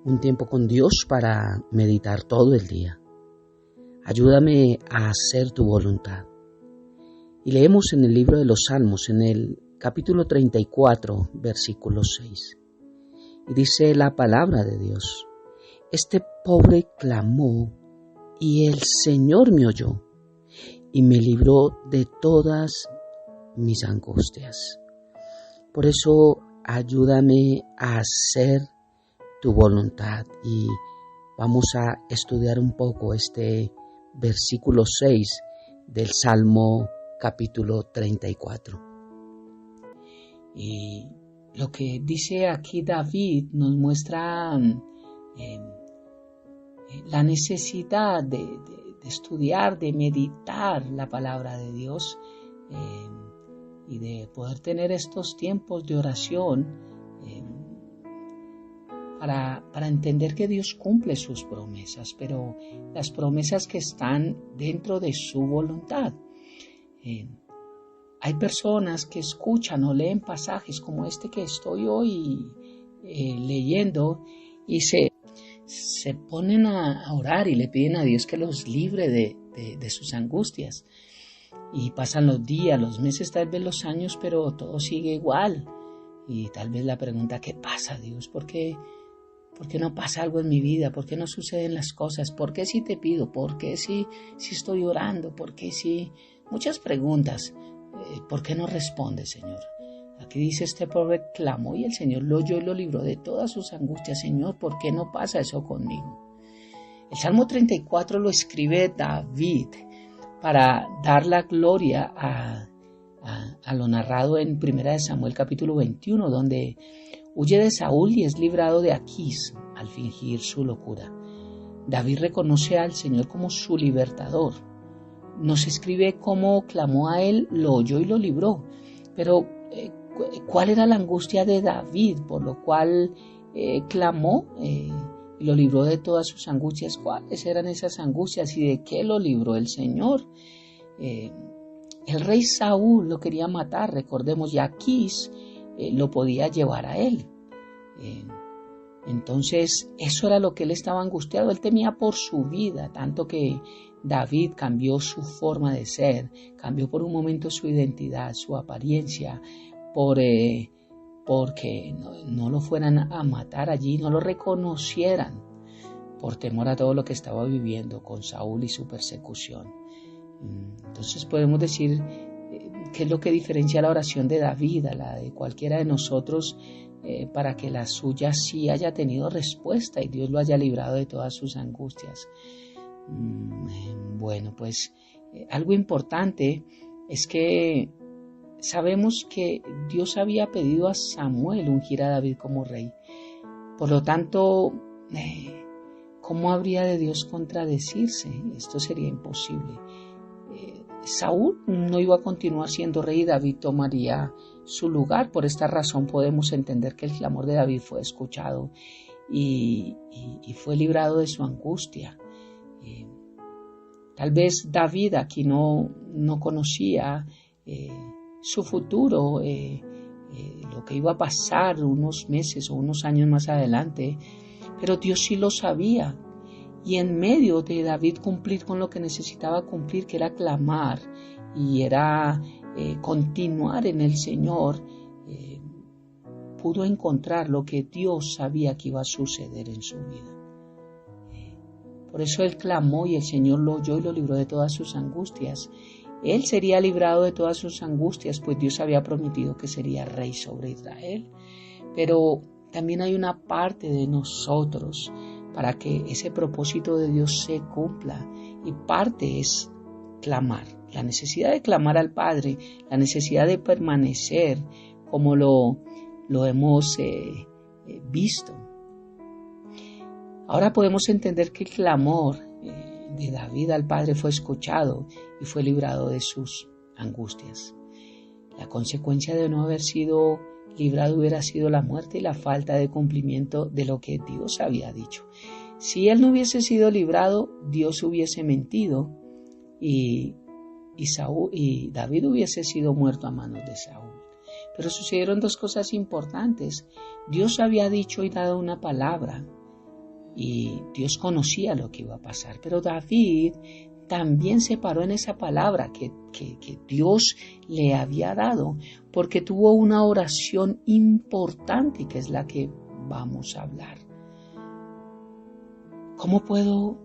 un tiempo con Dios para meditar todo el día. Ayúdame a hacer tu voluntad. Y leemos en el libro de los Salmos, en el capítulo 34, versículo 6. Y dice la palabra de Dios: este pobre clamó y el Señor me oyó y me libró de todas mis angustias. Por eso ayúdame a hacer tu voluntad, y vamos a estudiar un poco este versículo 6 del Salmo capítulo 34. Y lo que dice aquí David nos muestra la necesidad de estudiar, de meditar la palabra de Dios y de poder tener estos tiempos de oración para entender que Dios cumple sus promesas, pero las promesas que están dentro de su voluntad. Hay personas que escuchan o leen pasajes como este que estoy hoy leyendo y se ponen a orar y le piden a Dios que los libre de sus angustias. Y pasan los días, los meses, tal vez los años, pero todo sigue igual. Y tal vez la pregunta: ¿qué pasa, Dios? ¿Por qué no pasa algo en mi vida? ¿Por qué no suceden las cosas? ¿Por qué si te pido? ¿Por qué si estoy orando? ¿Por qué si? Muchas preguntas. ¿Por qué no responde, Señor? Aquí dice: este pobre clamó y el Señor lo oyó y lo libró de todas sus angustias. Señor, ¿por qué no pasa eso conmigo? El Salmo 34 lo escribe David para dar la gloria a lo narrado en 1 Samuel capítulo 21, donde huye de Saúl y es librado de Aquís al fingir su locura. David reconoce al Señor como su libertador. Nos escribe cómo clamó a él, lo oyó y lo libró. Pero ¿cuál era la angustia de David, por lo cual clamó y lo libró de todas sus angustias? ¿Cuáles eran esas angustias y de qué lo libró el Señor? El rey Saúl lo quería matar, recordemos, y Aquís lo podía llevar a él. Entonces eso era lo que él estaba angustiado. Él temía por su vida, tanto que David cambió su forma de ser, cambió por un momento su identidad, su apariencia, porque no lo fueran a matar allí, no lo reconocieran, por temor a todo lo que estaba viviendo con Saúl y su persecución. Entonces podemos decir qué es lo que diferencia la oración de David a la de cualquiera de nosotros, para que la suya sí haya tenido respuesta y Dios lo haya librado de todas sus angustias. Bueno, pues algo importante es que sabemos que Dios había pedido a Samuel ungir a David como rey. Por lo tanto, ¿cómo habría de Dios contradecirse? Esto sería imposible. Saúl no iba a continuar siendo rey y David tomaría su lugar. Por esta razón podemos entender que el clamor de David fue escuchado y fue librado de su angustia. Tal vez David aquí no conocía su futuro, lo que iba a pasar unos meses o unos años más adelante, pero Dios sí lo sabía. Y en medio de David cumplir con lo que necesitaba cumplir, que era clamar y era continuar en el Señor, pudo encontrar lo que Dios sabía que iba a suceder en su vida. Por eso él clamó y el Señor lo oyó y lo libró de todas sus angustias. Él sería librado de todas sus angustias, pues Dios había prometido que sería rey sobre Israel. Pero también hay una parte de nosotros para que ese propósito de Dios se cumpla, y parte es clamar, la necesidad de clamar al Padre, la necesidad de permanecer como lo hemos visto. Ahora podemos entender que el clamor de David al Padre fue escuchado y fue librado de sus angustias. La consecuencia de no haber sido librado hubiera sido la muerte y la falta de cumplimiento de lo que Dios había dicho. Si él no hubiese sido librado, Dios hubiese mentido y David hubiese sido muerto a manos de Saúl. Pero sucedieron dos cosas importantes. Dios había dicho y dado una palabra y Dios conocía lo que iba a pasar. Pero David también se paró en esa palabra que Dios le había dado, porque tuvo una oración importante, que es la que vamos a hablar. ¿Cómo puedo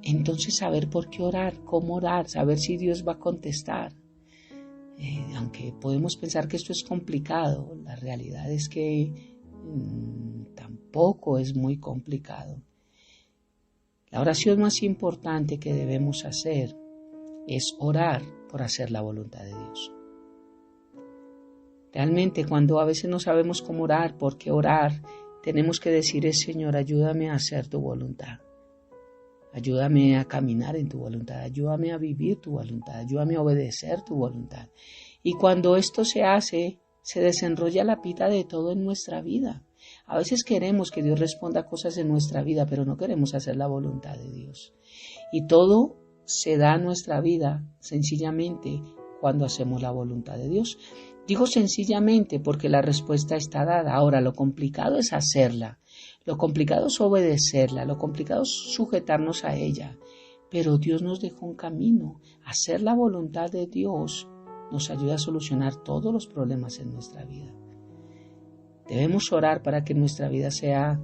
entonces saber por qué orar, cómo orar, saber si Dios va a contestar? Aunque podemos pensar que esto es complicado, la realidad es que tampoco es muy complicado. La oración más importante que debemos hacer es orar por hacer la voluntad de Dios. Realmente, cuando a veces no sabemos cómo orar, por qué orar, tenemos que decir: Señor, ayúdame a hacer tu voluntad. Ayúdame a caminar en tu voluntad, ayúdame a vivir tu voluntad, ayúdame a obedecer tu voluntad. Y cuando esto se hace, se desenrolla la pita de todo en nuestra vida. A veces queremos que Dios responda cosas en nuestra vida, pero no queremos hacer la voluntad de Dios. Y todo se da en nuestra vida sencillamente cuando hacemos la voluntad de Dios. Digo sencillamente porque la respuesta está dada. Ahora, lo complicado es hacerla. Lo complicado es obedecerla, lo complicado es sujetarnos a ella, pero Dios nos dejó un camino. Hacer la voluntad de Dios nos ayuda a solucionar todos los problemas en nuestra vida. Debemos orar para que nuestra vida sea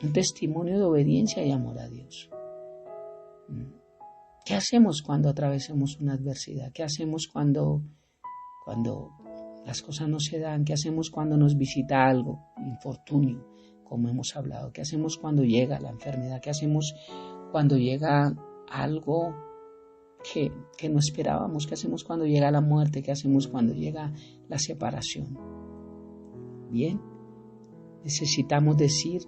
un testimonio de obediencia y amor a Dios. ¿Qué hacemos cuando atravesemos una adversidad? ¿Qué hacemos cuando las cosas no se dan? ¿Qué hacemos cuando nos visita algo, infortunio, como hemos hablado? ¿Qué hacemos cuando llega la enfermedad? ¿Qué hacemos cuando llega algo que no esperábamos? ¿Qué hacemos cuando llega la muerte? ¿Qué hacemos cuando llega la separación? Bien, necesitamos decir: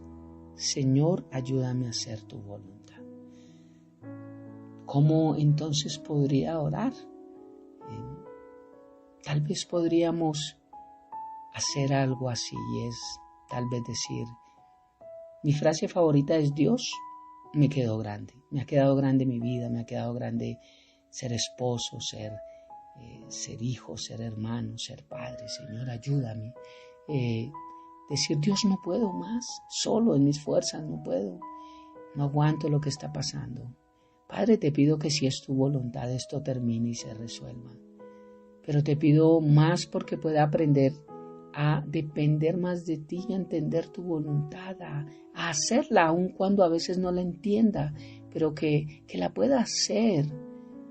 Señor, ayúdame a hacer tu voluntad. ¿Cómo entonces podría orar? Tal vez podríamos hacer algo así, y es tal vez decir: mi frase favorita es: Dios, me quedó grande, me ha quedado grande mi vida, me ha quedado grande ser esposo, ser hijo, ser hermano, ser padre. Señor, ayúdame. Decir: Dios, no puedo más, solo en mis fuerzas no puedo, no aguanto lo que está pasando. Padre, te pido que si es tu voluntad esto termine y se resuelva, pero te pido más porque pueda aprender a depender más de ti y a entender tu voluntad, a hacerla aun cuando a veces no la entienda, pero que la pueda hacer,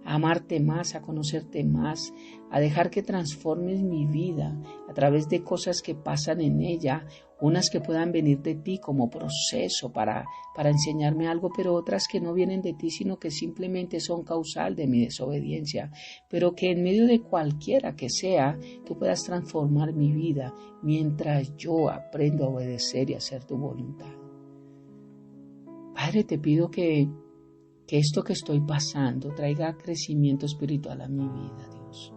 a amarte más, a conocerte más, a dejar que transformes mi vida a través de cosas que pasan en ella, unas que puedan venir de ti como proceso para enseñarme algo, pero otras que no vienen de ti, sino que simplemente son causal de mi desobediencia, pero que en medio de cualquiera que sea, tú puedas transformar mi vida mientras yo aprendo a obedecer y a hacer tu voluntad. Padre, te pido que esto que estoy pasando traiga crecimiento espiritual a mi vida, Dios.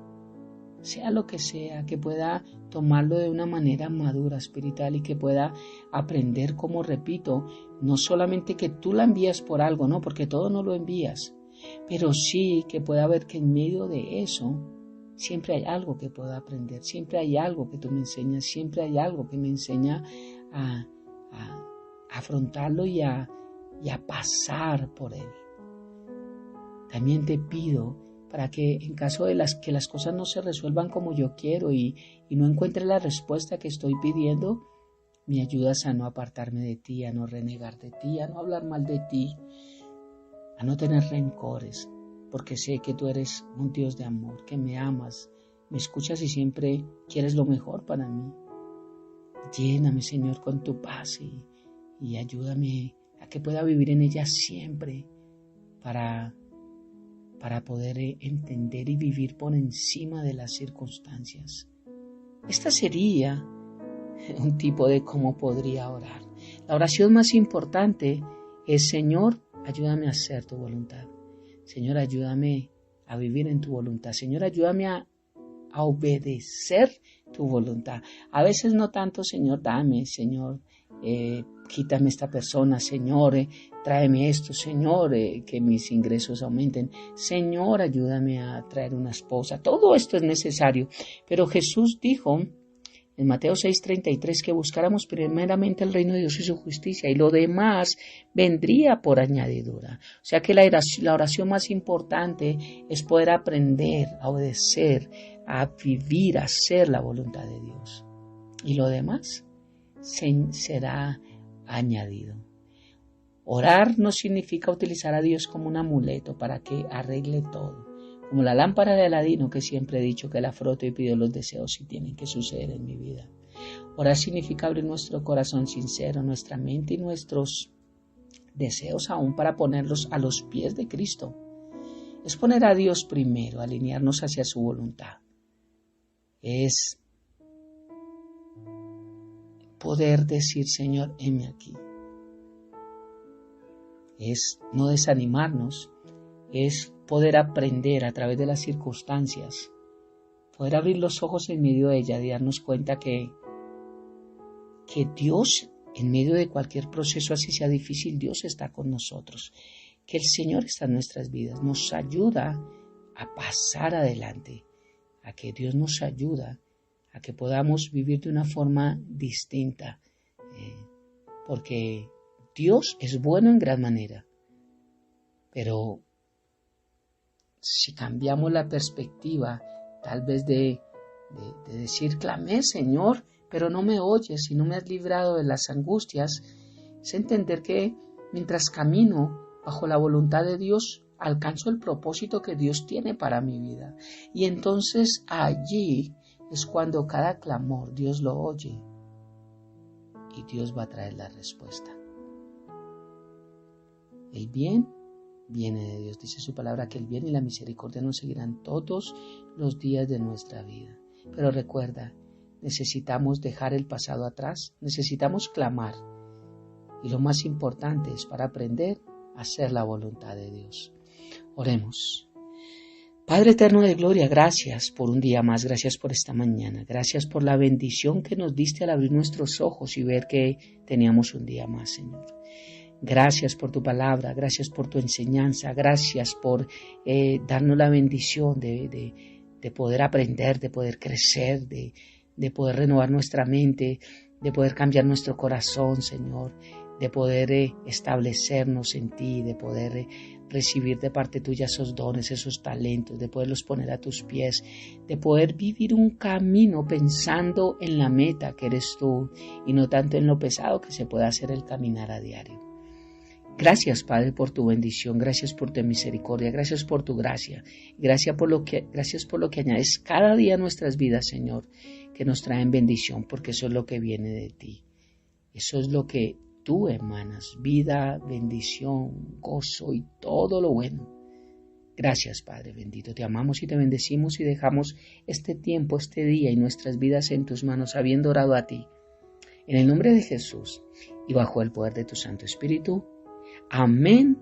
Sea lo que sea, que pueda tomarlo de una manera madura espiritual y que pueda aprender, como repito, no solamente que tú la envías por algo, no, porque todo no lo envías, pero sí que pueda ver que en medio de eso siempre hay algo que pueda aprender, siempre hay algo que tú me enseñas, siempre hay algo que me enseña a afrontarlo y a pasar por él. También te pido para que en caso de que las cosas no se resuelvan como yo quiero y no encuentre la respuesta que estoy pidiendo, me ayudas a no apartarme de ti, a no renegar de ti, a no hablar mal de ti, a no tener rencores, porque sé que tú eres un Dios de amor, que me amas, me escuchas y siempre quieres lo mejor para mí. Lléname, Señor, con tu paz y ayúdame a que pueda vivir en ella siempre para poder entender y vivir por encima de las circunstancias. Esta sería un tipo de cómo podría orar. La oración más importante es: Señor, ayúdame a hacer tu voluntad. Señor, ayúdame a vivir en tu voluntad. Señor, ayúdame a obedecer tu voluntad. A veces no tanto: Señor, dame, Señor, quítame esta persona, Señor, tráeme esto, Señor, que mis ingresos aumenten, Señor, ayúdame a traer una esposa. Todo esto es necesario, pero Jesús dijo en Mateo 6:33, que buscáramos primeramente el reino de Dios y su justicia, y lo demás vendría por añadidura. O sea que la oración más importante es poder aprender a obedecer, a vivir, a hacer la voluntad de Dios. Y lo demás será añadido. Orar no significa utilizar a Dios como un amuleto para que arregle todo. Como la lámpara de Aladino, que siempre he dicho que la froto y pido los deseos y tienen que suceder en mi vida. Orar significa abrir nuestro corazón sincero, nuestra mente y nuestros deseos aún para ponerlos a los pies de Cristo. Es poner a Dios primero, alinearnos hacia su voluntad. Es poder decir, Señor, heme aquí. Es no desanimarnos, es poder aprender a través de las circunstancias, poder abrir los ojos en medio de ella y darnos cuenta que Dios, en medio de cualquier proceso, así sea difícil, Dios está con nosotros, que el Señor está en nuestras vidas, nos ayuda a pasar adelante, a que Dios nos ayuda a que podamos vivir de una forma distinta, porque Dios es bueno en gran manera, pero si cambiamos la perspectiva, tal vez de decir, clamé, Señor, pero no me oyes y no me has librado de las angustias, es entender que mientras camino bajo la voluntad de Dios, alcanzo el propósito que Dios tiene para mi vida. Y entonces allí es cuando cada clamor Dios lo oye y Dios va a traer la respuesta. El bien viene de Dios. Dice su palabra que el bien y la misericordia nos seguirán todos los días de nuestra vida. Pero recuerda, necesitamos dejar el pasado atrás, necesitamos clamar. Y lo más importante es para aprender a hacer la voluntad de Dios. Oremos. Padre eterno de gloria, gracias por un día más, gracias por esta mañana, gracias por la bendición que nos diste al abrir nuestros ojos y ver que teníamos un día más, Señor. Gracias por tu palabra, gracias por tu enseñanza, gracias por darnos la bendición de poder aprender, de poder crecer, de poder renovar nuestra mente, de poder cambiar nuestro corazón, Señor, de poder establecernos en ti, de poder recibir de parte tuya esos dones, esos talentos, de poderlos poner a tus pies, de poder vivir un camino pensando en la meta que eres tú y no tanto en lo pesado que se puede hacer el caminar a diario. Gracias, Padre, por tu bendición, gracias por tu misericordia, gracias por tu gracia, gracias por lo que añades cada día a nuestras vidas, Señor, que nos traen bendición, porque eso es lo que viene de ti. Eso es lo que tú emanas, vida, bendición, gozo y todo lo bueno. Gracias, Padre bendito, te amamos y te bendecimos y dejamos este tiempo, este día y nuestras vidas en tus manos, habiendo orado a ti. En el nombre de Jesús y bajo el poder de tu Santo Espíritu. Amén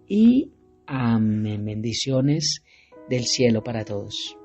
y amén. Bendiciones del cielo para todos.